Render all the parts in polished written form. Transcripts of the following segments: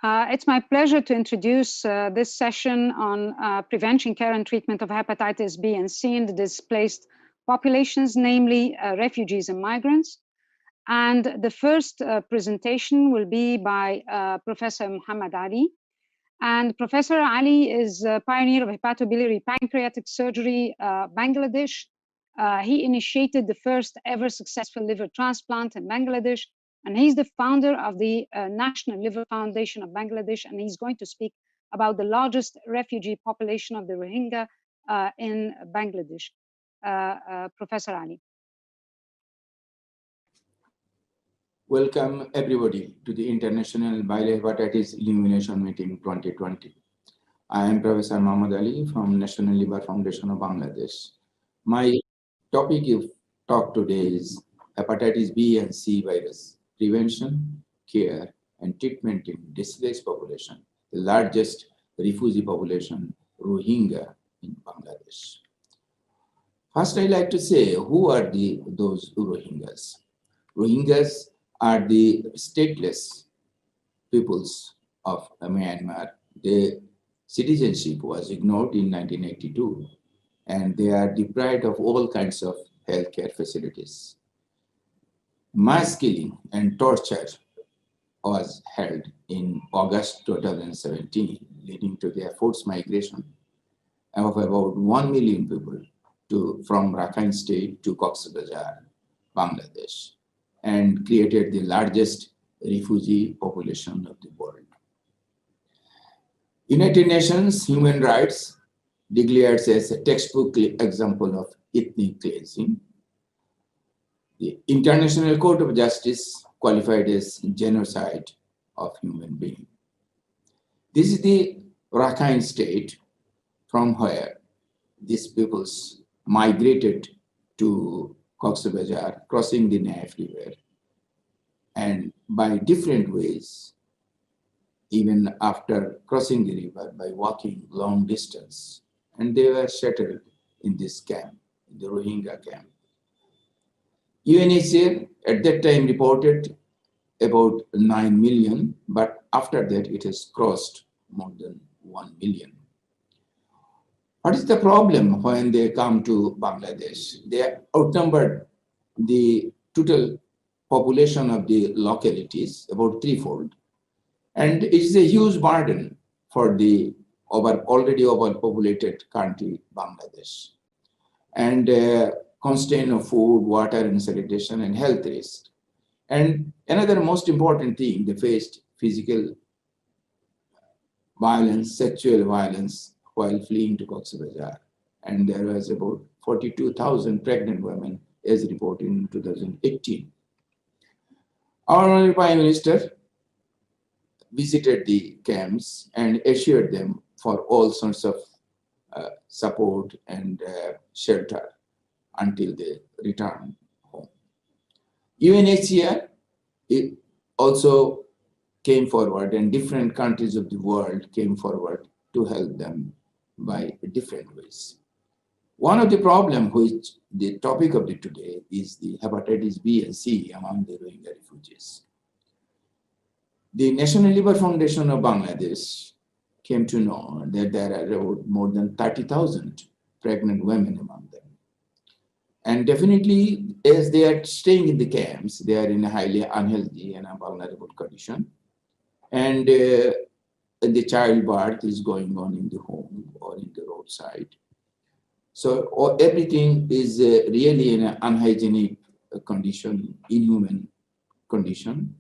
It's my pleasure to introduce this session on prevention, care, and treatment of hepatitis B and C in the displaced populations, namely refugees and migrants. And the first presentation will be by Professor Mohammad Ali. And Professor Ali is a pioneer of hepatobiliary pancreatic surgery, Bangladesh. He initiated the first ever successful liver transplant in Bangladesh. And he's the founder of the National Liver Foundation of Bangladesh. And he's going to speak about the largest refugee population of the Rohingya in Bangladesh. Professor Ali. Welcome everybody to the International Viral Hepatitis Elimination Meeting 2020. I am Professor Mohammad Ali from National Liver Foundation of Bangladesh. My topic of talk today is hepatitis B and C virus, prevention, care, and treatment in displaced population, the largest refugee population, Rohingya in Bangladesh. First, I'd like to say, who are those Rohingyas? Rohingyas are the stateless peoples of Myanmar. Their citizenship was ignored in 1982, and they are deprived of all kinds of healthcare facilities. Mass killing and torture was held in August 2017, leading to their forced migration of about 1 million people from Rakhine State to Cox's Bazar, Bangladesh, and created the largest refugee population of the world. United Nations Human Rights declares as a textbook example of ethnic cleansing. The International Court of Justice qualified as genocide of human beings. This is the Rakhine State from where these peoples migrated to Cox's Bazar, crossing the Naif River, and by different ways, even after crossing the river by walking long distance, and they were settled in this camp, in the Rohingya camp. UNHCR at that time reported about 9 million, but after that it has crossed more than 1 million. What is the problem when they come to Bangladesh? They outnumbered the total population of the localities about threefold. And it's a huge burden for the already overpopulated country, Bangladesh. And constraint of food, water, and sanitation, and health risk. And another most important thing, they faced physical violence, sexual violence, while fleeing to Cox's Bazar. And there was about 42,000 pregnant women as reported in 2018. Our Honorable Prime Minister visited the camps and assured them for all sorts of support and shelter until they return home. UNHCR also came forward, and different countries of the world came forward to help them by different ways. One of the problems, which the topic of today, is the hepatitis B and C among the Rohingya refugees. The National Liver Foundation of Bangladesh came to know that there are about more than 30,000 pregnant women among them. And definitely, as they are staying in the camps, they are in a highly unhealthy and a vulnerable condition. And the childbirth is going on in the home or in the roadside. So everything is really in an unhygienic condition, inhuman condition.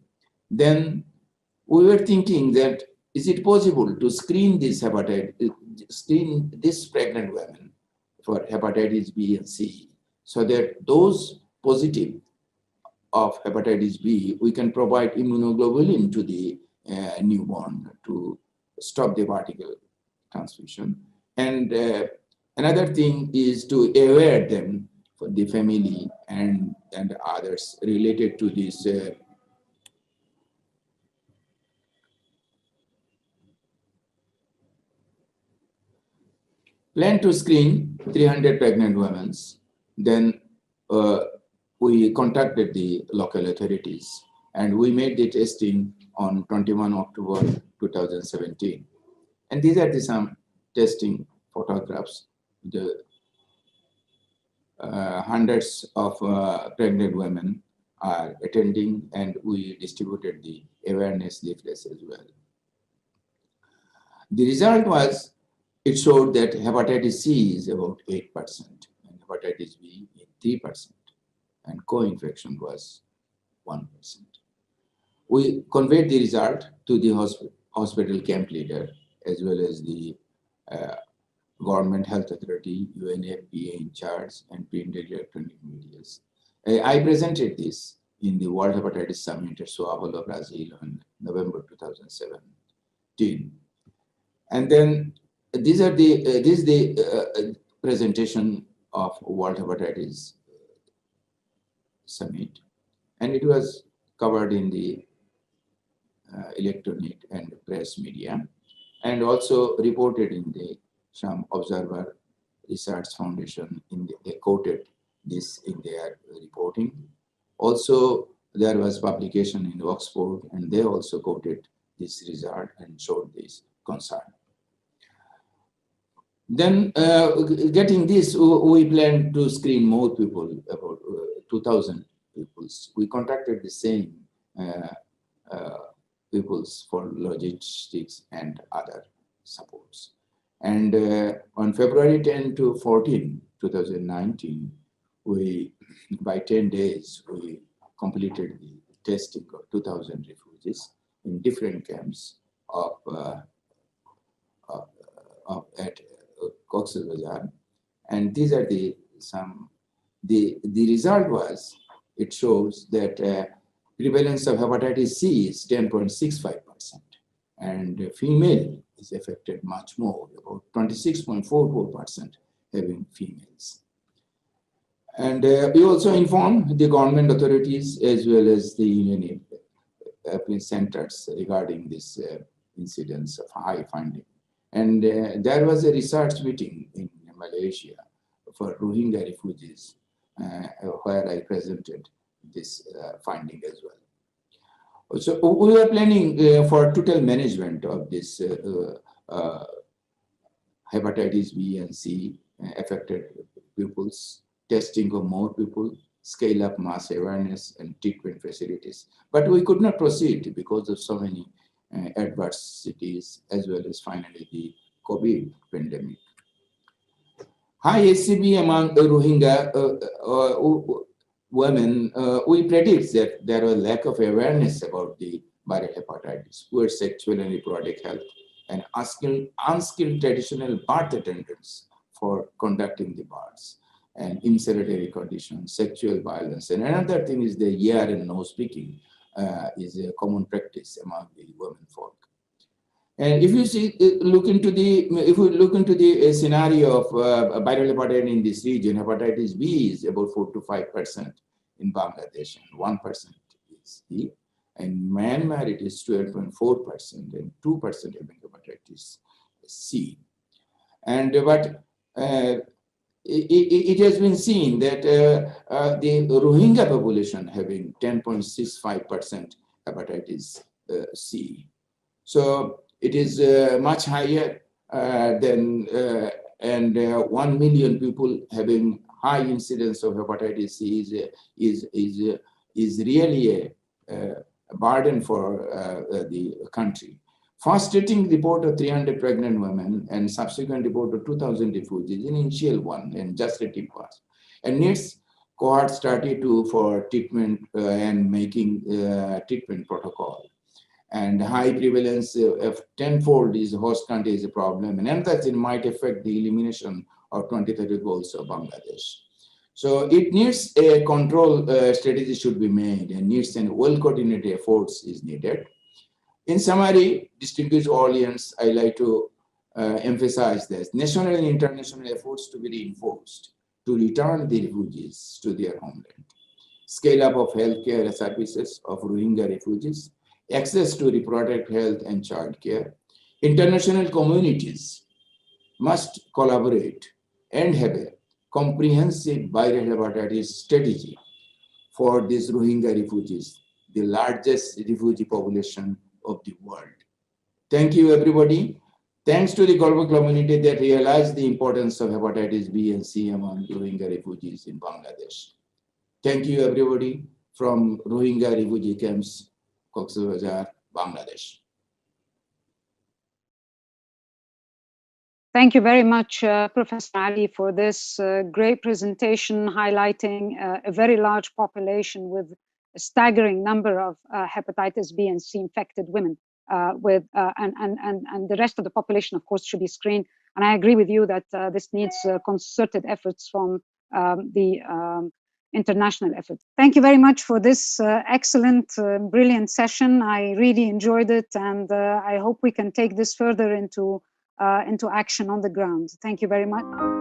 Then we were thinking that, is it possible to screen these pregnant women for hepatitis B and C, so that those positive of hepatitis B, we can provide immunoglobulin to the newborn to stop the vertical transmission. And another thing is to aware them, for the family and others related to this plan to screen 300 pregnant women. Then we contacted the local authorities And we made the testing on 21 October 2017. And these are some testing photographs. The hundreds of pregnant women are attending, and we distributed the awareness leaflets as well. The result was, it showed that hepatitis C is about 8%, and hepatitis B is 3%, and co-infection was 1%. We conveyed the result to the hospital camp leader, as well as the government health authority, UNFPA in charge, and print and electronic media. I presented this in the World Hepatitis Summit at Sao Paulo, Brazil in November 2017. And then this is the presentation of World Hepatitis Summit, and it was covered in the electronic and press media, and also reported in the some Observer Research Foundation. They quoted this in their reporting. Also, there was publication in Oxford, and they also quoted this result and showed this concern. Then, getting this, we plan to screen more people, about 2,000 people. We contacted the same peoples for logistics and other supports. And on February 10 to 14, 2019, by 10 days, we completed the testing of 2,000 refugees in different camps at Cox's Bazar. And these are the result was, it shows that prevalence of hepatitis C is 10.65%, and female is affected much more, about 26.44% having females. And we also informed the government authorities as well as the union centers regarding this incidence of high finding. And there was a research meeting in Malaysia for Rohingya refugees, where I presented this finding as well. So we are planning for total management of this hepatitis B and C affected pupils, testing of more people, scale up mass awareness and treatment facilities. But we could not proceed because of so many adversities, as well as finally the COVID pandemic. High HCV among the Rohingya women, we predict that there was lack of awareness about the viral hepatitis, poor sexual and reproductive health, and unskilled traditional birth attendants for conducting the births, and insalutary conditions, sexual violence. And another thing is the ear and nose picking is a common practice among the women folk. And if you see, if we look into the scenario of viral hepatitis in this region, hepatitis B is about 4 to 5% in Bangladesh, and 1% is E. In Myanmar, it is 12.4%, and 2% having hepatitis C. And it has been seen that the Rohingya population having 10.65% hepatitis C. So it is much higher than, and 1 million people having high incidence of hepatitis C is really a burden for the country. First dating report of 300 pregnant women and subsequent report of 2,000 refugees in initial one and just a tip was. And needs cohorts 32 for treatment and making treatment protocol. And high prevalence of tenfold is host country is a problem. And that it might affect the elimination of 2030 goals of Bangladesh. So it needs a control strategy should be made, and needs and well-coordinated efforts is needed. In summary, distinguished audience, I like to emphasize this. National and international efforts to be reinforced to return the refugees to their homeland. Scale up of healthcare services of Rohingya refugees, access to reproductive health and child care. International communities must collaborate and have a comprehensive viral hepatitis strategy for these Rohingya refugees. the largest refugee population of the world. Thank you, everybody. Thanks to the global community that realized the importance of hepatitis B and C among Rohingya refugees in Bangladesh. Thank you, everybody, from Rohingya refugee camps, Cox's Bazar, Bangladesh. Thank you very much, Professor Ali, for this great presentation highlighting a very large population with a staggering number of hepatitis B and C infected women, and the rest of the population, of course, should be screened. And I agree with you that this needs concerted efforts from the international effort. Thank you very much for this excellent, brilliant session. I really enjoyed it, and I hope we can take this further into action on the ground. Thank you very much.